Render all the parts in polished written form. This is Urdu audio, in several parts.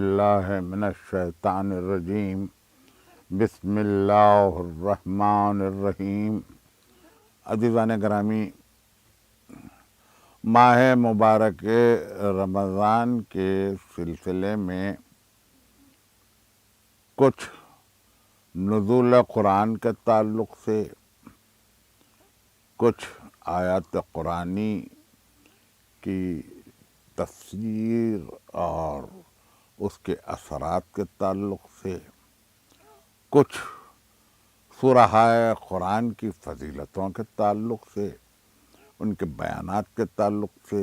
باللہ من الشیطان الرجیم بسم اللہ الرحمن الرحیم۔ عزیزان گرامی، ماہ مبارک رمضان کے سلسلے میں کچھ نزول قرآن کے تعلق سے، کچھ آیات قرآنی کی تفسیر اور اس کے اثرات کے تعلق سے، کچھ سورہ قرآن کی فضیلتوں کے تعلق سے، ان کے بیانات کے تعلق سے،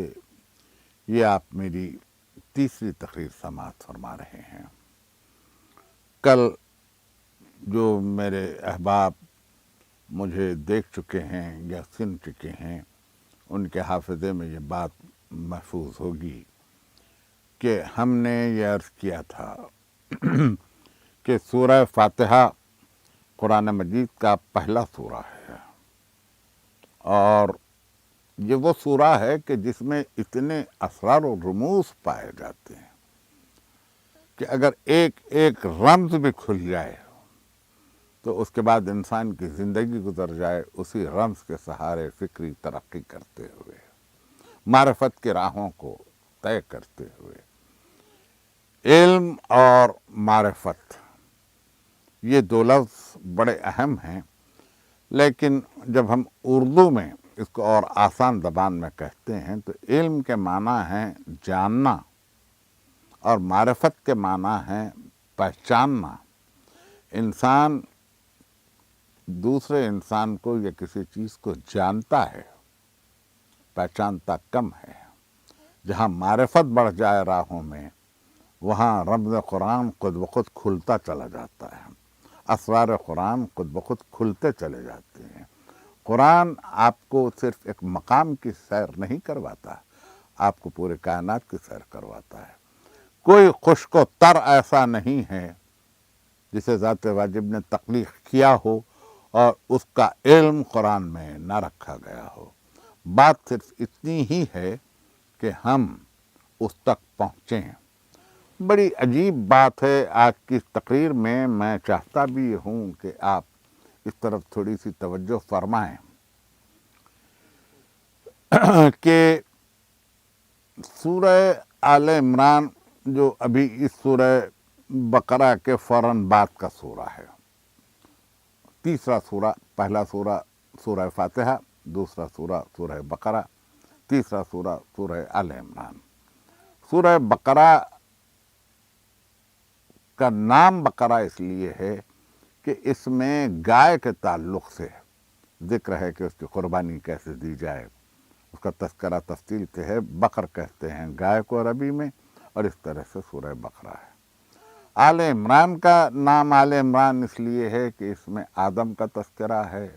یہ آپ میری تیسری تقریر سماعت فرما رہے ہیں۔ کل جو میرے احباب مجھے دیکھ چکے ہیں یا سن چکے ہیں، ان کے حافظے میں یہ بات محفوظ ہوگی کہ ہم نے یہ عرض کیا تھا کہ سورہ فاتحہ قرآن مجید کا پہلا سورہ ہے، اور یہ وہ سورہ ہے کہ جس میں اتنے اسرار و رموز پائے جاتے ہیں کہ اگر ایک ایک رمز بھی کھل جائے تو اس کے بعد انسان کی زندگی گزر جائے اسی رمز کے سہارے فکری ترقی کرتے ہوئے، معرفت کی راہوں کو طے کرتے ہوئے۔ علم اور معرفت یہ دو لفظ بڑے اہم ہیں، لیکن جب ہم اردو میں اس کو اور آسان زبان میں کہتے ہیں تو علم کے معنی ہے جاننا اور معرفت کے معنی ہے پہچاننا۔ انسان دوسرے انسان کو یا کسی چیز کو جانتا ہے، پہچانتا کم ہے۔ جہاں معرفت بڑھ جائے راہوں میں، وہاں رمز قرآن خود بخود کھلتا چلا جاتا ہے، اسرار قرآن خود بخود کھلتے چلے جاتے ہیں۔ قرآن آپ کو صرف ایک مقام کی سیر نہیں کرواتا، آپ کو پورے کائنات کی سیر کرواتا ہے۔ کوئی خشک و تر ایسا نہیں ہے جسے ذات واجب نے تخلیق کیا ہو اور اس کا علم قرآن میں نہ رکھا گیا ہو۔ بات صرف اتنی ہی ہے کہ ہم اس تک پہنچیں۔ بڑی عجیب بات ہے آج کی تقریر میں چاہتا بھی ہوں کہ آپ اس طرف تھوڑی سی توجہ فرمائیں کہ سورہ آل عمران جو ابھی اس سورہ بقرہ کے فوراً بعد کا سورہ ہے، تیسرا سورہ، پہلا سورہ سورہ فاتحہ، دوسرا سورہ سورہ بقرہ، تیسرا سورہ سورہ آل عمران۔ سورہ بقرہ کا نام بقرہ اس لیے ہے کہ اس میں گائے کے تعلق سے ذکر ہے کہ اس کی قربانی کیسے دی جائے، اس کا تذکرہ تفصیل سے ہے۔ بقر کہتے ہیں گائے کو عربی میں، اور اس طرح سے سورہ بقرہ ہے۔ آل عمران کا نام آل عمران اس لیے ہے کہ اس میں آدم کا تذکرہ ہے،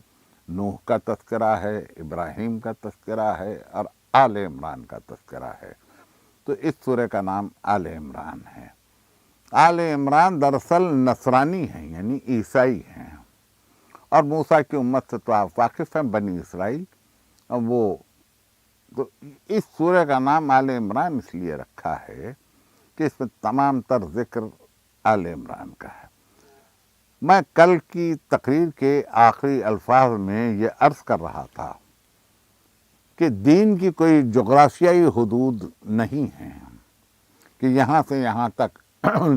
نوح کا تذکرہ ہے، ابراہیم کا تذکرہ ہے، اور آل عمران کا تذکرہ ہے، تو اس سورہ کا نام آل عمران ہے۔ آل عمران دراصل نصرانی ہیں، یعنی عیسائی ہیں، اور موسیٰ کی امت سے تو آپ واقف ہیں، بنی اسرائیل۔ وہ تو اس سورہ کا نام آل عمران اس لیے رکھا ہے کہ اس میں تمام تر ذکر آل عمران کا ہے۔ میں کل کی تقریر کے آخری الفاظ میں یہ عرض کر رہا تھا کہ دین کی کوئی جغرافیائی حدود نہیں ہے کہ یہاں سے یہاں تک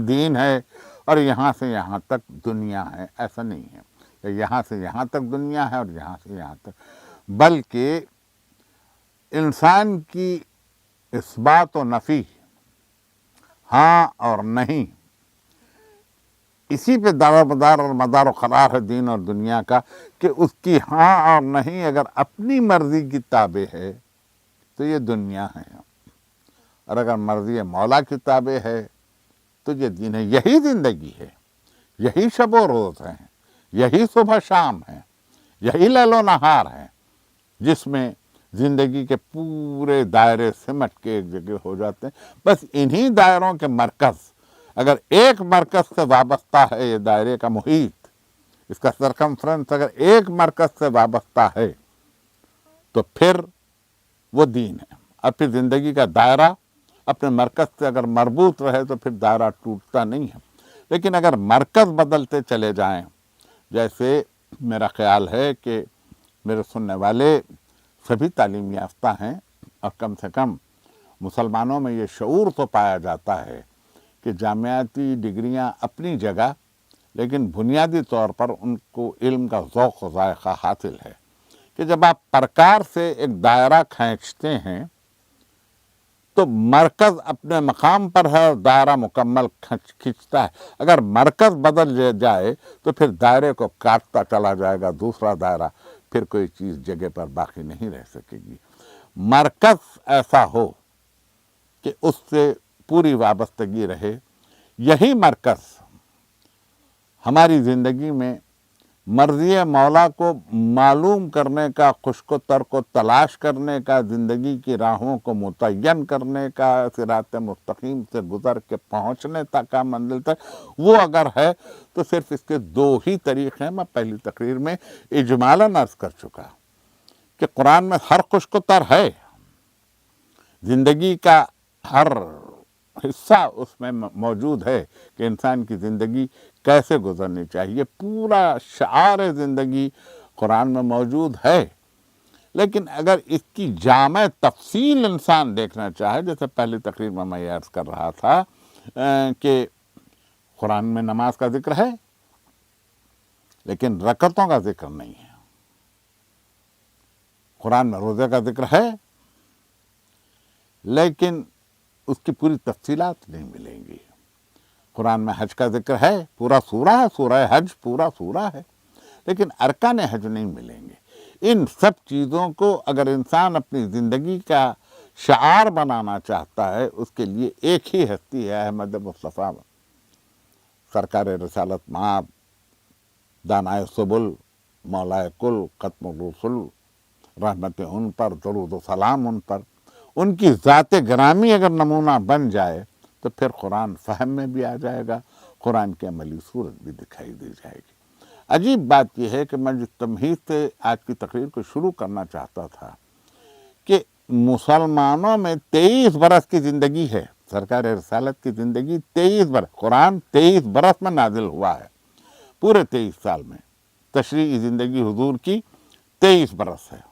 دین ہے اور یہاں سے یہاں تک دنیا ہے، ایسا نہیں ہے کہ یہاں سے یہاں تک دنیا ہے اور یہاں سے یہاں تک، بلکہ انسان کی اثبات و نفی، ہاں اور نہیں، اسی پہ دار و مدار اور مدار و قرار ہے دین اور دنیا کا، کہ اس کی ہاں اور نہیں اگر اپنی مرضی کی تابع ہے تو یہ دنیا ہے، اور اگر مرضی مولا کی تابع ہے تو یہ دین ہے۔ یہی زندگی ہے، یہی شب و روز ہے، یہی صبح شام ہے، یہی لیل و نہار ہے، جس میں زندگی کے پورے دائرے سمٹ کے ایک جگہ ہو جاتے ہیں۔ بس انہی دائروں کے مرکز، اگر ایک مرکز سے وابستہ ہے یہ دائرے کا محیط، اس کا سرکمفرنس اگر ایک مرکز سے وابستہ ہے تو پھر وہ دین ہے، اور پھر زندگی کا دائرہ اپنے مرکز سے اگر مربوط رہے تو پھر دائرہ ٹوٹتا نہیں ہے، لیکن اگر مرکز بدلتے چلے جائیں، جیسے میرا خیال ہے کہ میرے سننے والے سبھی تعلیم یافتہ ہیں، اور کم سے کم مسلمانوں میں یہ شعور تو پایا جاتا ہے کہ جامعاتی ڈگریاں اپنی جگہ، لیکن بنیادی طور پر ان کو علم کا ذوق و ذائقہ حاصل ہے کہ جب آپ پرکار سے ایک دائرہ کھینچتے ہیں تو مرکز اپنے مقام پر ہے اور دائرہ مکمل کھینچتا ہے۔ اگر مرکز بدل جائے تو پھر دائرے کو کاٹتا چلا جائے گا دوسرا دائرہ، پھر کوئی چیز جگہ پر باقی نہیں رہ سکے گی۔ مرکز ایسا ہو کہ اس سے پوری وابستگی رہے، یہی مرکز ہماری زندگی میں مرضی مولا کو معلوم کرنے کا، خشک و تر کو تلاش کرنے کا، زندگی کی راہوں کو متعین کرنے کا، صراط مستقیم سے گزر کے پہنچنے تک کا منزل تک، وہ اگر ہے تو صرف اس کے دو ہی طریقے ہیں۔ میں پہلی تقریر میں اجمالاً عرض کر چکا کہ قرآن میں ہر خشک و تر ہے، زندگی کا ہر حصہ اس میں موجود ہے کہ انسان کی زندگی کیسے گزرنی چاہیے، پورا شعار زندگی قرآن میں موجود ہے۔ لیکن اگر اس کی جامع تفصیل انسان دیکھنا چاہے، جیسے پہلی تقریر میں میں یہ عرض کر رہا تھا کہ قرآن میں نماز کا ذکر ہے لیکن رکعتوں کا ذکر نہیں ہے، قرآن میں روزے کا ذکر ہے لیکن اس کی پوری تفصیلات نہیں ملیں گی، قرآن میں حج کا ذکر ہے، پورا سورہ ہے، سورہ حج پورا سورہ ہے، لیکن ارکان حج نہیں ملیں گے۔ ان سب چیزوں کو اگر انسان اپنی زندگی کا شعار بنانا چاہتا ہے، اس کے لیے ایک ہی ہستی ہے، احمد مصطفیٰ سرکار رسالت مآب، دانائے سبل، مولائے کل، ختم الرسل، رحمت ان پر، درود و سلام ان پر۔ ان کی ذات گرامی اگر نمونہ بن جائے تو پھر قرآن فہم میں بھی آ جائے گا، قرآن کی عملی صورت بھی دکھائی دے جائے گی۔ عجیب بات یہ ہے کہ میں جس تمہید سے آج کی تقریر کو شروع کرنا چاہتا تھا کہ مسلمانوں میں 23 برس کی زندگی ہے، سرکار رسالت کی زندگی 23 برس، قرآن 23 برس میں نازل ہوا ہے، پورے 23 سال میں تشریعی زندگی حضور کی 23 برس ہے۔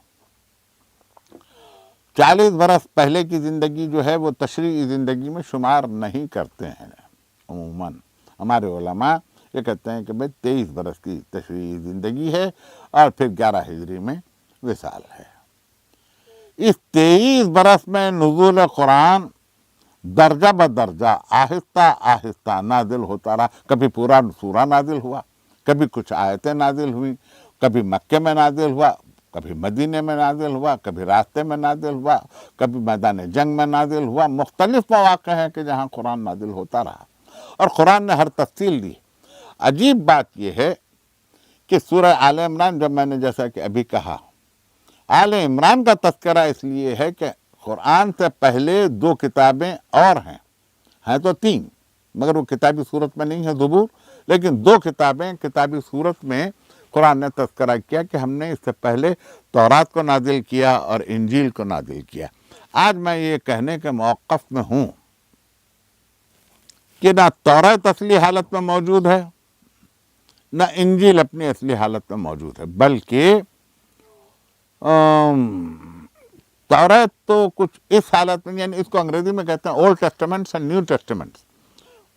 40 برس پہلے کی زندگی جو ہے وہ تشریعی زندگی میں شمار نہیں کرتے ہیں، عموماً ہمارے علماء یہ کہتے ہیں کہ بھئی 23 برس کی تشریعی زندگی ہے اور پھر 11 ہجری میں وصال ہے۔ اس 23 برس میں نزول قرآن درجہ بدرجہ آہستہ آہستہ نازل ہوتا رہا، کبھی پورا سورہ نازل ہوا، کبھی کچھ آیتیں نازل ہوئیں، کبھی مکے میں نازل ہوا، کبھی مدینے میں نازل ہوا، کبھی راستے میں نازل ہوا، کبھی میدان جنگ میں نازل ہوا، مختلف مواقع ہیں کہ جہاں قرآن نازل ہوتا رہا اور قرآن نے ہر تفصیل دی۔ عجیب بات یہ ہے کہ سورہ آل عمران، جب میں نے جیسا کہ ابھی کہا، آل عمران کا تذکرہ اس لیے ہے کہ قرآن سے پہلے 2 کتابیں اور ہیں تو 3، مگر وہ کتابی صورت میں نہیں ہے، زبور، لیکن 2 کتابیں کتابی صورت میں قرآن نے تذکرہ کیا کہ ہم نے اس سے پہلے تورات کو نازل کیا اور انجیل کو نازل کیا۔ آج میں یہ کہنے کے موقف میں ہوں کہ نہ تورات اصلی حالت میں موجود ہے، نہ انجیل اپنی اصلی حالت میں موجود ہے، بلکہ تورات تو کچھ اس حالت میں، یعنی اس کو انگریزی میں کہتے ہیں اولڈ ٹیسٹمنٹس اور نیو ٹیسٹمنٹس،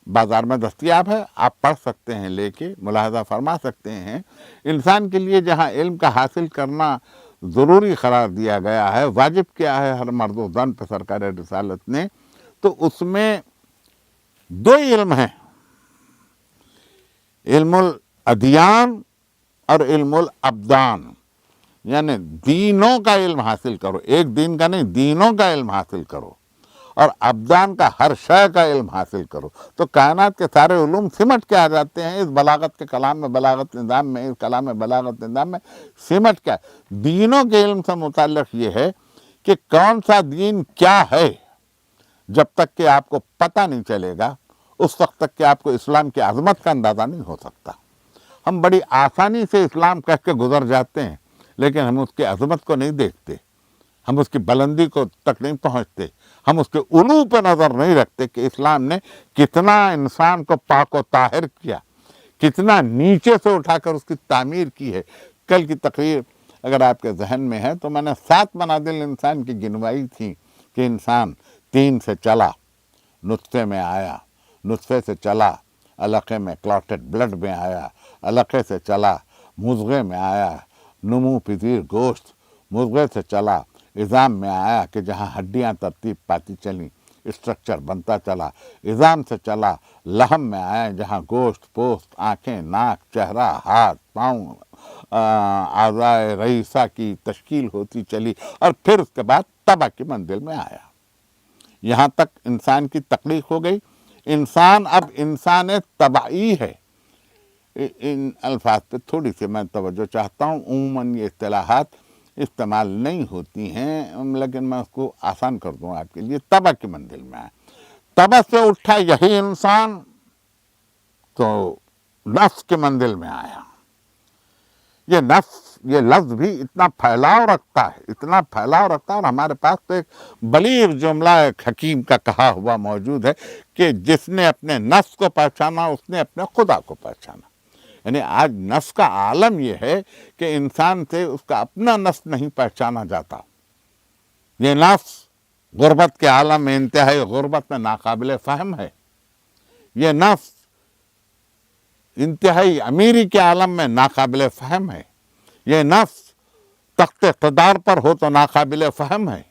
بازار میں دستیاب ہے، آپ پڑھ سکتے ہیں، لے کے ملاحظہ فرما سکتے ہیں۔ انسان کے لیے جہاں علم کا حاصل کرنا ضروری قرار دیا گیا ہے، واجب کیا ہے ہر مرد و زن پہ سرکار رسالت نے، تو اس میں 2 علم ہیں، علم الادیان اور علم الابدان، یعنی دینوں کا علم حاصل کرو، ایک دین کا نہیں، دینوں کا علم حاصل کرو، اور ابدان کا ہر شے کا علم حاصل کرو۔ تو کائنات کے سارے علوم سمٹ کے آ جاتے ہیں اس بلاغت کے کلام میں، بلاغت نظام میں، اس کلام میں بلاغت نظام میں سمٹ کے۔ دینوں کے علم سے متعلق یہ ہے کہ کون سا دین کیا ہے، جب تک کہ آپ کو پتہ نہیں چلے گا اس وقت تک کہ آپ کو اسلام کی عظمت کا اندازہ نہیں ہو سکتا۔ ہم بڑی آسانی سے اسلام کہہ کے گزر جاتے ہیں لیکن ہم اس کی عظمت کو نہیں دیکھتے، ہم اس کی بلندی کو تک نہیں پہنچتے، ہم اس کے علو پہ نظر نہیں رکھتے کہ اسلام نے کتنا انسان کو پاک و طاہر کیا، کتنا نیچے سے اٹھا کر اس کی تعمیر کی ہے۔ کل کی تقریر اگر آپ کے ذہن میں ہے تو میں نے 7 منازل انسان کی گنوائی تھی کہ انسان 3 سے چلا، نطفے میں آیا، نطفے سے چلا علقے میں کلاٹڈ بلڈ میں آیا، علقے سے چلا مضغے میں آیا، نمو پذیر گوشت، مضغے سے چلا عظام میں آیا کہ جہاں ہڈیاں ترتیب پاتی چلیں، اسٹرکچر بنتا چلا، عظام سے چلا لحم میں آیا جہاں گوشت، پوست، آنکھیں، ناک، چہرہ، ہاتھ، پاؤں، اعضائے رئیسہ کی تشکیل ہوتی چلی، اور پھر اس کے بعد تبع کی منزل میں آیا۔ یہاں تک انسان کی تخلیق ہو گئی۔ انسان اب انسان طبعی ہے۔ ان الفاظ پہ تھوڑی سی میں توجہ چاہتا ہوں، عموماً یہ اصطلاحات استعمال نہیں ہوتی ہیں، لیکن میں اس کو آسان کر دوں آپ کے لیے۔ تبع کی منزل میں آیا، تبع سے اٹھا یہی انسان تو نفس کی منزل میں آیا۔ یہ نفس، یہ لفظ بھی اتنا پھیلاؤ رکھتا ہے، اتنا پھیلاؤ رکھتا ہے، اور ہمارے پاس تو ایک بلیغ جملہ ایک حکیم کا کہا ہوا موجود ہے کہ جس نے اپنے نفس کو پہچانا اس نے اپنے خدا کو پہچانا۔ یعنی آج نفس کا عالم یہ ہے کہ انسان سے اس کا اپنا نفس نہیں پہچانا جاتا۔ یہ نفس غربت کے عالم میں انتہائی غربت میں ناقابل فہم ہے۔ یہ نفس انتہائی امیری کے عالم میں ناقابل فہم ہے۔ یہ نفس تخت اقتدار پر ہو تو ناقابل فہم ہے۔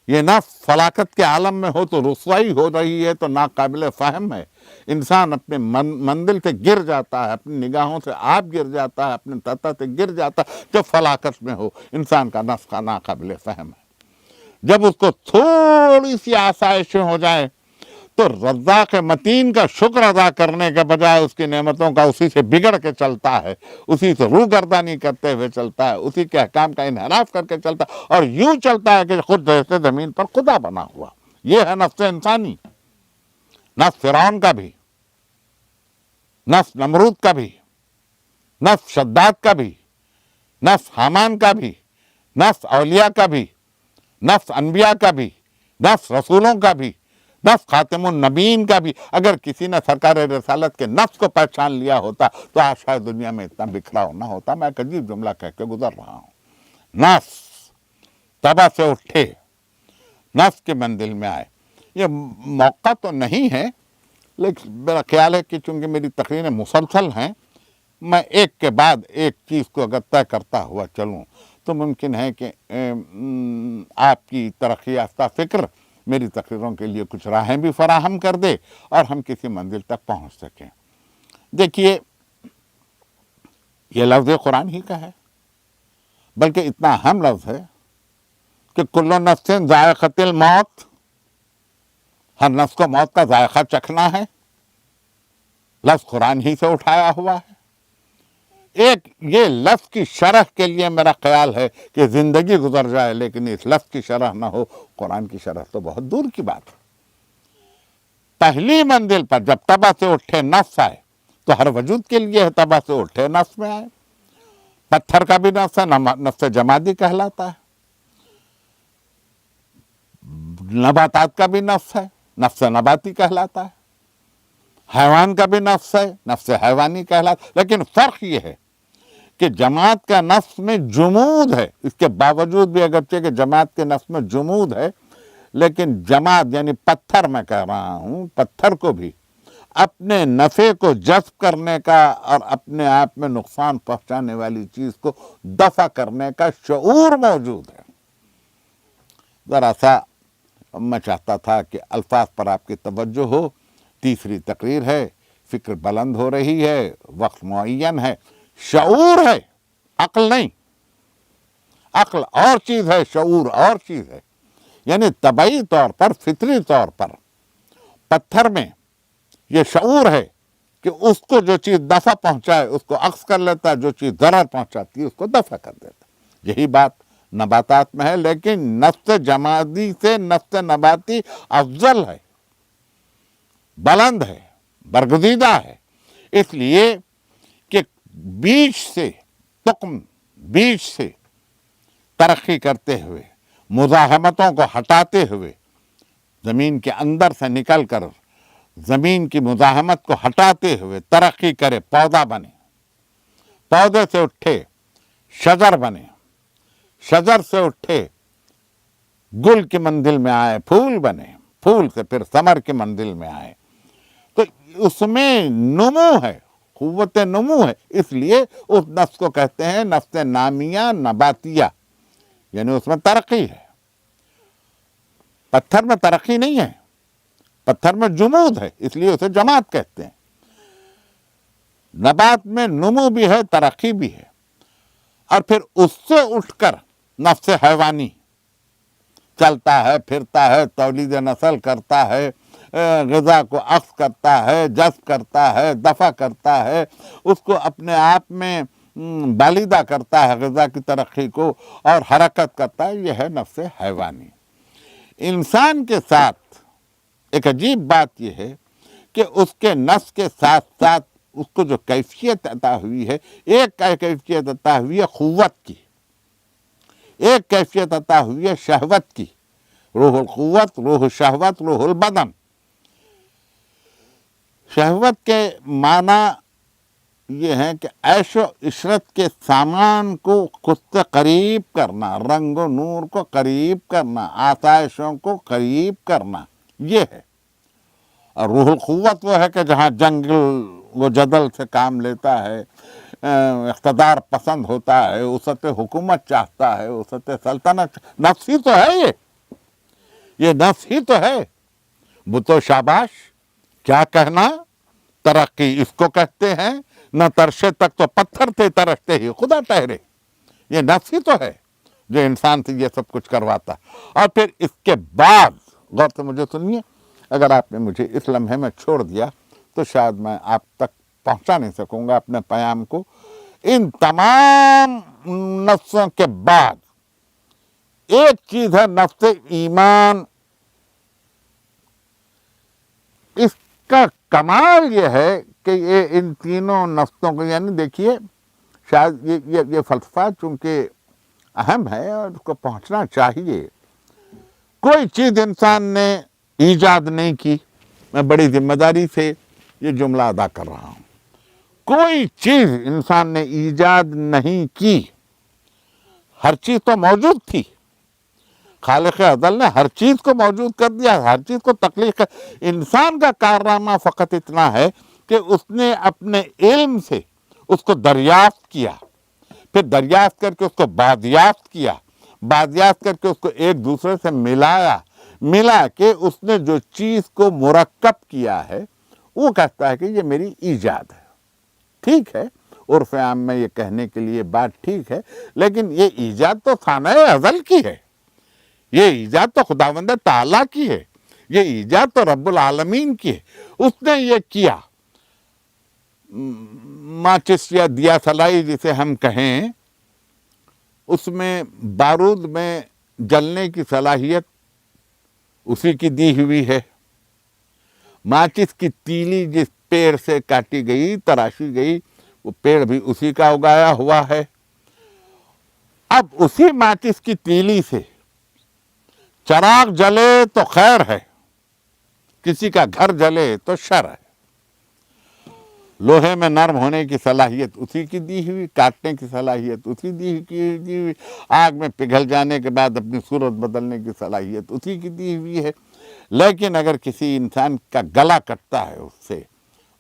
یہ نفس فلاکت کے عالم میں ہو تو رسوائی ہو رہی ہے تو ناقابل فہم ہے۔ انسان اپنے منزل سے گر جاتا ہے، اپنی نگاہوں سے آپ گر جاتا ہے، اپنے تتہ سے گر جاتا ہے جب فلاکت میں ہو۔ انسان کا نفس کا ناقابل فہم ہے۔ جب اس کو تھوڑی سی آسائشیں ہو جائیں تو رزاق متین کا شکر ادا کرنے کے بجائے اس کی نعمتوں کا اسی سے بگڑ کے چلتا ہے، اسی سے روگردانی کرتے ہوئے چلتا ہے، اسی کے احکام کا انحراف کر کے چلتا ہے، اور یوں چلتا ہے کہ خود جیسے زمین پر خدا بنا ہوا۔ یہ ہے نفس انسانی۔ نفس فرعون کا بھی، نفس نمرود کا بھی، نفس شداد کا بھی، نفس حامان کا بھی، نفس اولیاء کا بھی، نفس انبیاء کا بھی، نفس رسولوں کا بھی، نفس خاتم النبیین کا بھی۔ اگر کسی نے سرکار رسالت کے نفس کو پہچان لیا ہوتا تو آج شاید دنیا میں اتنا بکھراؤ نہ ہوتا۔ میں ایک عجیب جملہ کہہ کے گزر رہا ہوں۔ نفس تبع سے اٹھے، نفس کی منزل میں آئے۔ یہ موقع تو نہیں ہے، لیکن میرا خیال ہے کہ چونکہ میری تقریریں مسلسل ہیں، میں ایک کے بعد ایک چیز کو اگر طے کرتا ہوا چلوں تو ممکن ہے کہ آپ کی ترقی یافتہ فکر میری تقریروں کے لیے کچھ راہیں بھی فراہم کر دے اور ہم کسی منزل تک پہنچ سکیں۔ دیکھیے، یہ لفظ قرآن ہی کا ہے، بلکہ اتنا اہم لفظ ہے کہ کل نفس ذائقۃ الموت، ہر نفس کو موت کا ذائقہ چکھنا ہے۔ لفظ قرآن ہی سے اٹھایا ہوا ہے۔ ایک یہ لفظ کی شرح کے لیے میرا خیال ہے کہ زندگی گزر جائے لیکن اس لفظ کی شرح نہ ہو، قرآن کی شرح تو بہت دور کی بات ہے۔ پہلی منزل پر جب تبع سے اٹھے نفس آئے تو ہر وجود کے لیے ہے تبع سے اٹھے نفس میں آئے۔ پتھر کا بھی نفس ہے، نفس جمادی کہلاتا ہے۔ نباتات کا بھی نفس ہے، نفس نباتی کہلاتا ہے۔ حیوان کا بھی نفس ہے، نفس حیوانی کہلاتا ہے۔ لیکن فرق یہ ہے کہ جماعت کا نفس میں جمود ہے، اس کے باوجود بھی اگرچہ کہ جماعت کے نفس میں جمود ہے، لیکن جماعت یعنی پتھر میں کہہ رہا ہوں، پتھر کو بھی اپنے نفع کو جذب کرنے کا اور اپنے آپ میں نقصان پہنچانے والی چیز کو دفع کرنے کا شعور موجود ہے۔ ذرا سا میں چاہتا تھا کہ الفاظ پر آپ کی توجہ ہو۔ تیسری تقریر ہے، فکر بلند ہو رہی ہے، وقت معین ہے، شعور ہے، عقل نہیں۔ عقل اور چیز ہے، شعور اور چیز ہے۔ یعنی طبعی طور پر، فطری طور پر پتھر میں یہ شعور ہے کہ اس کو جو چیز دفع پہنچائے اس کو عکس کر لیتا ہے، جو چیز ضرر پہنچاتی ہے اس کو دفع کر دیتا ہے۔ یہی بات نباتات میں ہے، لیکن نفس جمادی سے نفس نباتی افضل ہے، بلند ہے، برگزیدہ ہے۔ اس لیے کہ بیج سے تخم، بیج سے ترقی کرتے ہوئے، مزاحمتوں کو ہٹاتے ہوئے زمین کے اندر سے نکل کر زمین کی مزاحمت کو ہٹاتے ہوئے ترقی کرے، پودا بنے، پودے سے اٹھے شجر بنے، شجر سے اٹھے گل کی منزل میں آئے، پھول بنے، پھول سے پھر ثمر کی منزل میں آئے، تو اس میں نمو ہے، قوت نمو ہے۔ اس لیے اس نفس کو کہتے ہیں نفس نامیہ نباتیہ، یعنی اس میں ترقی ہے۔ پتھر میں ترقی نہیں ہے، پتھر میں جمود ہے، اس لیے اسے جماد کہتے ہیں۔ نبات میں نمو بھی ہے، ترقی بھی ہے، اور پھر اس سے اٹھ کر نفس حیوانی چلتا ہے، پھرتا ہے، تولید نسل کرتا ہے، غذا کو اخذ کرتا ہے، جذب کرتا ہے، دفع کرتا ہے، اس کو اپنے آپ میں بالیدہ کرتا ہے غذا کی ترقی کو، اور حرکت کرتا ہے۔ یہ ہے نفس حیوانی۔ انسان کے ساتھ ایک عجیب بات یہ ہے کہ اس کے نفس کے ساتھ ساتھ اس کو جو کیفیت عطا ہوئی ہے، ایک کیفیت عطا ہوئی ہے قوت کی، ایک کیفیت عطا ہوئی ہے شہوت کی، روح القوت، روح الشہوت، روح البدن۔ شہوت کے معنی یہ ہے کہ عیش و عشرت کے سامان کو خود سے قریب کرنا، رنگ و نور کو قریب کرنا، آسائشوں کو قریب کرنا، یہ ہے۔ اور روح القوت وہ ہے کہ جہاں جنگل و جدل سے کام لیتا ہے، اقتدار پسند ہوتا ہے، وسعت حکومت چاہتا ہے، وسعت سلطنت، نفس ہی تو ہے یہ نفس ہی تو ہے۔ وہ تو شاباش، کیا کہنا، ترقی اس کو کہتے ہیں۔ نہ ترشے تک تو پتھر تھے، ترشتے ہی خدا ٹھہرے۔ یہ نفس ہی تو ہے جو انسان سے یہ سب کچھ کرواتا۔ اور پھر اس کے بعد غور سے مجھے سنیے، اگر آپ نے مجھے اس لمحے میں چھوڑ دیا تو شاید میں آپ تک پہنچا نہیں سکوں گا اپنے پیام کو۔ ان تمام نفسوں کے بعد ایک چیز ہے نفس ایمان۔ اس کا کمال یہ ہے کہ یہ ان تینوں نفسوں کو، یعنی دیکھیے شاید یہ فلسفہ چونکہ اہم ہے اور اس کو پہنچنا چاہیے۔ کوئی چیز انسان نے ایجاد نہیں کی، میں بڑی ذمہ داری سے یہ جملہ ادا کر رہا ہوں، کوئی چیز انسان نے ایجاد نہیں کی، ہر چیز تو موجود تھی۔ خالق ازل نے ہر چیز کو موجود کر دیا، ہر چیز کو تخلیق کر۔ انسان کا کارنامہ فقط اتنا ہے کہ اس نے اپنے علم سے اس کو دریافت کیا، پھر دریافت کر کے اس کو بازیافت کیا، بازیافت کر کے اس کو ایک دوسرے سے ملا کے اس نے جو چیز کو مرکب کیا ہے، وہ کہتا ہے کہ یہ میری ایجاد ہے۔ ٹھیک ہے، عرف عام میں یہ کہنے کے لیے بات ٹھیک ہے، لیکن یہ ایجاد تو خانہ ازل کی ہے، یہ ایجاد تو خداوند تعالیٰ کی ہے، یہ ایجاد تو رب العالمین کی ہے۔ اس نے یہ کیا، ماچس یا دیا سلائی جسے ہم کہیں، اس میں بارود میں جلنے کی صلاحیت اسی کی دی ہوئی ہے۔ ماچس کی تیلی جس پیڑ سے کاٹی گئی، تراشی گئی، وہ پیڑ بھی اسی کا اگایا ہوا ہے۔ اب اسی ماچس کی تیلی سے چراغ جلے تو خیر ہے، کسی کا گھر جلے تو شر ہے۔ لوہے میں نرم ہونے کی صلاحیت اسی کی دی ہوئی، کاٹنے کی صلاحیت اسی دی ہوئی، آگ میں پگھل جانے کے بعد اپنی صورت بدلنے کی صلاحیت اسی کی دی ہوئی ہے۔ لیکن اگر کسی انسان کا گلا کٹتا ہے،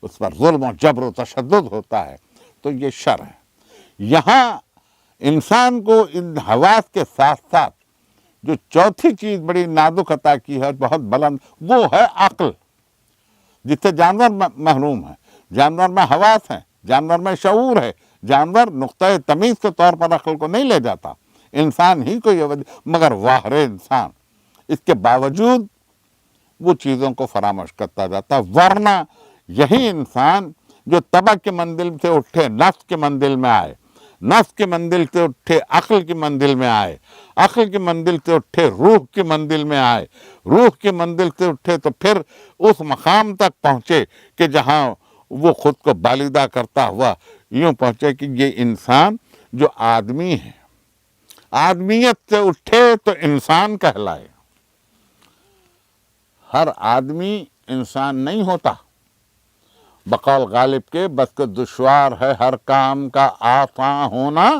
اس پر ظلم و جبر و تشدد ہوتا ہے، تو یہ شر ہے۔ یہاں انسان کو ان حواس کے ساتھ ساتھ جو چوتھی چیز بڑی نازک عطا کی ہے، بہت بلند، وہ ہے عقل، جس سے جانور محروم ہے۔ جانور میں حواس ہیں، جانور میں شعور ہے، جانور نقطۂ تمیز کے طور پر عقل کو نہیں لے جاتا، انسان ہی کو یہ مگر واہ رے انسان اس کے باوجود وہ چیزوں کو فراموش کرتا جاتا۔ ورنہ یہی انسان جو طبع کی منزل سے اٹھے نفس کی منزل میں آئے، نفس کی منزل سے اٹھے عقل کی منزل میں آئے، عقل کی منزل سے اٹھے روح کی منزل میں آئے، روح کی منزل سے اٹھے تو پھر اس مقام تک پہنچے کہ جہاں وہ خود کو بالیدہ کرتا ہوا یوں پہنچے کہ یہ انسان جو آدمی ہے، آدمیت سے اٹھے تو انسان کہلائے۔ ہر آدمی انسان نہیں ہوتا، بقول غالب کے بس کہ دشوار ہے ہر کام کا آسان ہونا،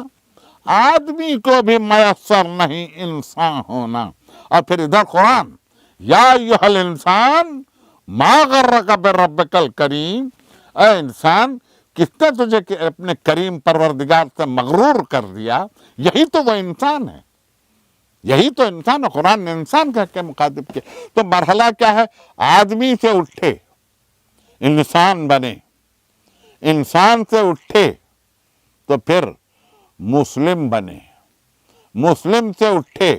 آدمی کو بھی میسر نہیں انسان ہونا۔ اور پھر ادھر قرآن، یا ایھا الانسان ما غرک بربک الکریم، اے انسان کس نے تجھے اپنے کریم پروردگار سے مغرور کر دیا؟ یہی تو وہ انسان ہے، یہی تو انسان ہے۔ قرآن نے انسان کہہ کے مخاطب کیا۔ تو مرحلہ کیا ہے؟ آدمی سے اٹھے انسان بنے، انسان سے اٹھے تو پھر مسلم بنے، مسلم سے اٹھے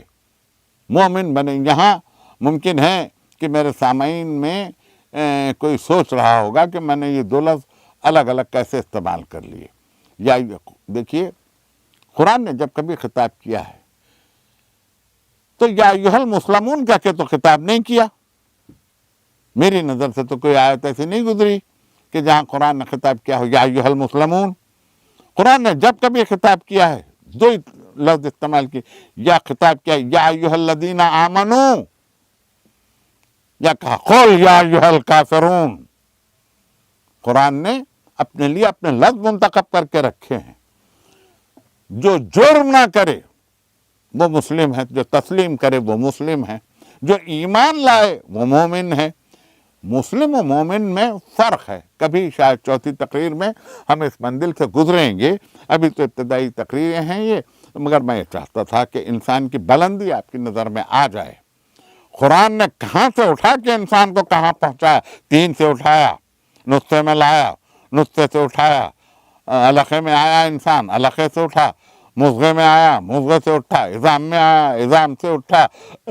مومن بنے۔ یہاں ممکن ہے کہ میرے سامعین میں کوئی سوچ رہا ہوگا کہ میں نے یہ دو لفظ الگ الگ کیسے استعمال کر لیے۔ یا دیکھیے، قرآن نے جب کبھی خطاب کیا ہے تو یا ایھا المسلمون کہہ کے تو خطاب نہیں کیا۔ میری نظر سے تو کوئی آیت ایسی نہیں گزری کہ جہاں قرآن نے خطاب کیا ہو یا ایھا المسلمون۔ قرآن نے جب کبھی خطاب کیا ہے دو ہی لفظ استعمال کیے، یا خطاب کیا یا ایھا الذین آمنوا، یا کہا قل یا ایھا الکافرون۔ قرآن نے اپنے لیے اپنے لفظ منتخب کر کے رکھے ہیں۔ جو جرم نہ کرے وہ مسلم ہے، جو تسلیم کرے وہ مسلم ہے، جو ایمان لائے وہ مومن ہے۔ مسلم و مومن میں فرق ہے، کبھی شاید چوتھی تقریر میں ہم اس منزل سے گزریں گے، ابھی تو ابتدائی تقریریں ہیں یہ، مگر میں یہ چاہتا تھا کہ انسان کی بلندی آپ کی نظر میں آ جائے۔ قرآن نے کہاں سے اٹھا کے انسان کو کہاں پہنچایا؟ تین سے اٹھایا، نطفے میں لایا، نطفے سے اٹھایا، علقے میں آیا انسان، علقے سے اٹھا، مضغے میں آیا، مضغے سے اٹھا، عظام میں آیا، عظام سے اٹھا،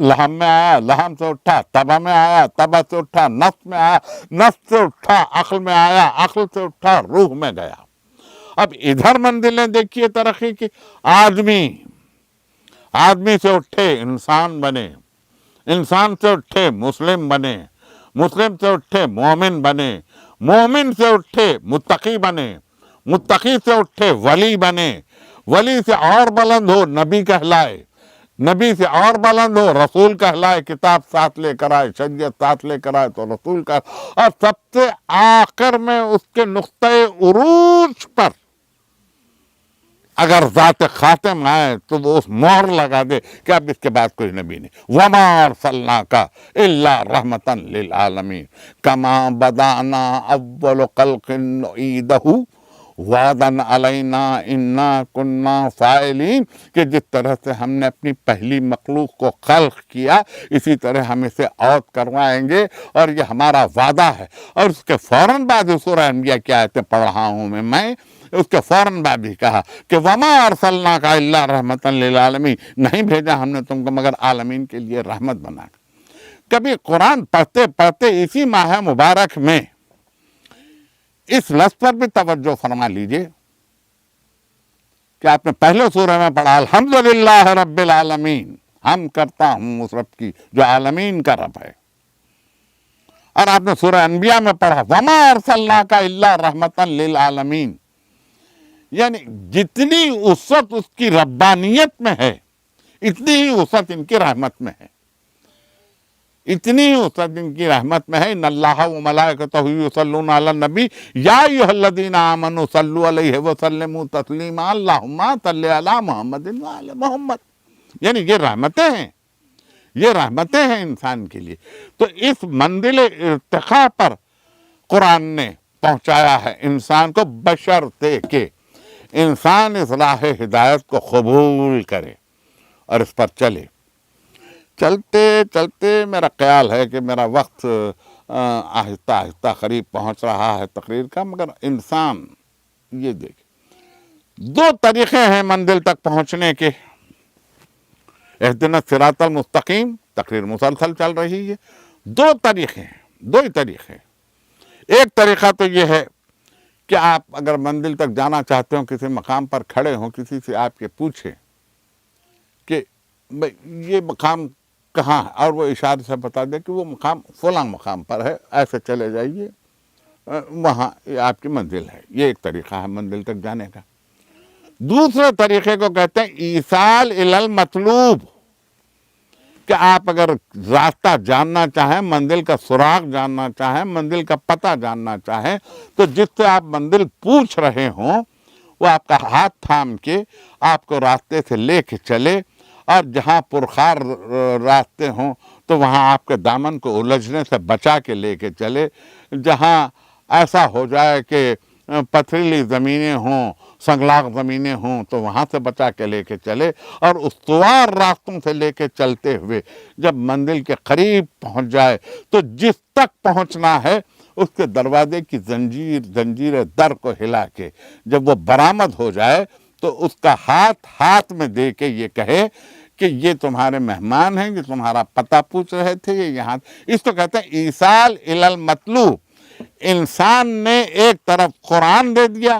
لحم میں آیا، لحم سے اٹھا، تبع میں آیا، تبع سے اٹھا، نفس میں آیا، نفس سے اٹھا، عقل میں آیا، عقل سے اٹھا، روح میں گیا۔ اب ادھر منزلیں دیکھیے ترقی کی، آدمی سے اٹھے انسان بنے، انسان سے اٹھے مسلم بنے، مسلم سے اٹھے مومن بنے، مومن سے اٹھے متقی بنے، متقی سے اٹھے ولی بنے، ولی سے اور بلند ہو نبی کہلائے، نبی سے اور بلند ہو رسول کہلائے، کتاب ساتھ لے کر آئے، شریعت ساتھ لے کر آئے تو رسول کا، اور سب سے آخر میں اس کے نقطۂ عروج پر اگر ذات خاتم آئے تو وہ اس مہر لگا دے کہ اب اس کے بعد کوئی نبی نہیں۔ وَمَا أَرْسَلْنَاكَ إِلَّا رَحْمَةً لِّلْعَالَمِينَ كَمَا بَدَأْنَا أَوَّلَ خَلْقٍ نُعِيدُهُ وَعْدًا عَلَيْنَا إِنَّا كُنَّا فَاعِلِينَ، کہ جس طرح سے ہم نے اپنی پہلی مخلوق کو خلق کیا اسی طرح ہم اسے عود کروائیں گے، اور یہ ہمارا وعدہ ہے۔ اور اس کے فوراً بعد سورہ انبیاء کی آیتیں پڑھ رہا ہوں میں اس کے فوراً بعد بھی کہا کہ وَمَا أَرْسَلْنَاكَ إِلَّا رَحْمَةً لِّلْعَالَمِينَ، نہیں بھیجا ہم نے تم کو مگر عالمین کے لیے رحمت بنا کر۔ کبھی قرآن پڑھتے پڑھتے اسی ماہ مبارک میں اس لفظ پر بھی توجہ فرما لیجئے کہ آپ نے پہلے سورہ میں پڑھا الحمدللہ رب العالمین، ہم کرتا ہوں اس رب کی جو عالمین کا رب ہے، اور آپ نے سورہ انبیاء میں پڑھا وَمَا أَرْسَلْنَاكَ إِلَّا رَحْمَةً لِّلْعَالَمِينَ، یعنی جتنی وسعت اس کی ربانیت میں ہے اتنی ہی وسعت ان کی رحمت میں ہے، اتنی ہی وسعت ان کی رحمت میں ہے۔ ان اللہ وملائکتہ یصلون علی النبی یا ایھا الذین آمنوا صلوا علیہ وسلموا تسلیما اللہم صل علی محمد وعلی محمد، یعنی یہ رحمتیں ہیں، یہ رحمتیں ہیں انسان کے لیے۔ تو اس منزل ارتقاء پر قرآن نے پہنچایا ہے انسان کو، بشرطے کہ انسان اس راہ ہدایت کو قبول کرے اور اس پر چلے۔ چلتے چلتے میرا خیال ہے کہ میرا وقت آہستہ آہستہ قریب پہنچ رہا ہے تقریر کا، مگر انسان یہ دیکھے دو طریقے ہیں منزل تک پہنچنے کے۔ اہدنا الصراط المستقیم تقریر مسلسل چل رہی ہے، دو طریقے ہیں، دو ہی طریقے۔ ایک طریقہ تو یہ ہے کہ آپ اگر منزل تک جانا چاہتے ہوں، کسی مقام پر کھڑے ہوں، کسی سے آپ کے پوچھیں کہ یہ مقام کہاں ہے، اور وہ اشارے سے بتا دے کہ وہ مقام فلاں مقام پر ہے، ایسے چلے جائیے، وہاں آپ کی منزل ہے۔ یہ ایک طریقہ ہے منزل تک جانے کا۔ دوسرے طریقے کو کہتے ہیں ایصال الی المطلوب، کہ آپ اگر راستہ جاننا چاہیں، منزل کا سراغ جاننا چاہیں، منزل کا پتہ جاننا چاہیں، تو جس سے آپ منزل پوچھ رہے ہوں وہ آپ کا ہاتھ تھام کے آپ کو راستے سے لے کے چلے، اور جہاں پرخار راستے ہوں تو وہاں آپ کے دامن کو الجھنے سے بچا کے لے کے چلے، جہاں ایسا ہو جائے کہ پتھریلی زمینیں ہوں، سنگلاخ زمینیں ہوں تو وہاں سے بچا کے لے کے چلے، اور استوار راستوں سے لے کے چلتے ہوئے جب منزل کے قریب پہنچ جائے تو جس تک پہنچنا ہے اس کے دروازے کی زنجیر در کو ہلا کے جب وہ برآمد ہو جائے تو اس کا ہاتھ میں دے کے یہ کہے کہ یہ تمہارے مہمان ہیں، یہ تمہارا پتہ پوچھ رہے تھے، یہ یہاں، اس کو کہتے ہیں ایصال الی المطلوب۔ انسان نے ایک طرف قرآن دے دیا،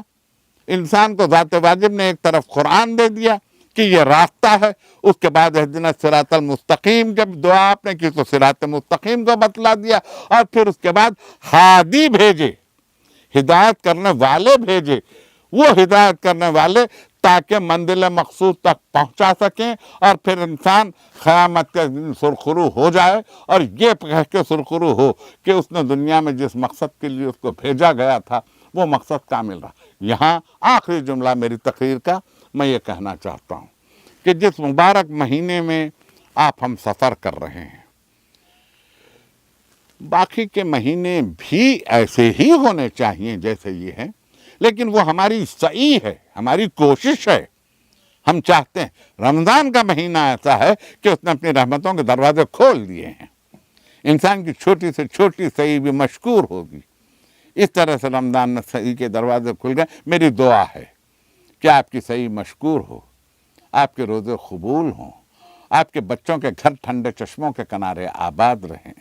انسان کو ذات واجب نے ایک طرف قرآن دے دیا کہ یہ راستہ ہے، اس کے بعد اہدنا الصراط المستقیم جب دعا آپ نے کی تو صراط مستقیم کو بتلا دیا، اور پھر اس کے بعد ہادی بھیجے، ہدایت کرنے والے بھیجے، وہ ہدایت کرنے والے تاکہ منزل مقصود تک پہنچا سکیں، اور پھر انسان قیامت کے دن سرخرو ہو جائے اور یہ کہہ کے سرخرو ہو کہ اس نے دنیا میں جس مقصد کے لیے اس کو بھیجا گیا تھا وہ مقصد کامل رہا۔ یہاں آخری جملہ میری تقریر کا میں یہ کہنا چاہتا ہوں کہ جس مبارک مہینے میں آپ ہم سفر کر رہے ہیں، باقی کے مہینے بھی ایسے ہی ہونے چاہیے جیسے یہ ہیں، لیکن وہ ہماری سعی ہے، ہماری کوشش ہے۔ ہم چاہتے ہیں، رمضان کا مہینہ ایسا ہے کہ اس نے اپنی رحمتوں کے دروازے کھول دیے ہیں، انسان کی چھوٹی سے چھوٹی سعی بھی مشکور ہوگی۔ اس طرح سے رمضان میں سعی کے دروازے کھل گئے۔ میری دعا ہے کہ آپ کی سعی مشکور ہو، آپ کے روزے قبول ہوں، آپ کے بچوں کے گھر ٹھنڈے چشموں کے کنارے آباد رہیں،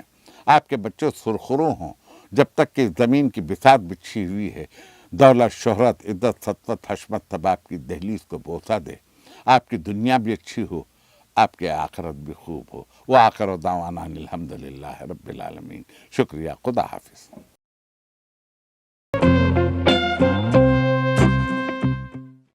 آپ کے بچے سرخرو ہوں جب تک کہ زمین کی بساط بچھی ہوئی ہے، دولت، شہرت، عزت، سطوت، حشمت سب آپ کی دہلیز کو بوسہ دے، آپ کی دنیا بھی اچھی ہو، آپ کے آخرت بھی خوب ہو۔ وآخر دعوانا الحمدللہ رب العالمین۔ شکریہ، خدا حافظ۔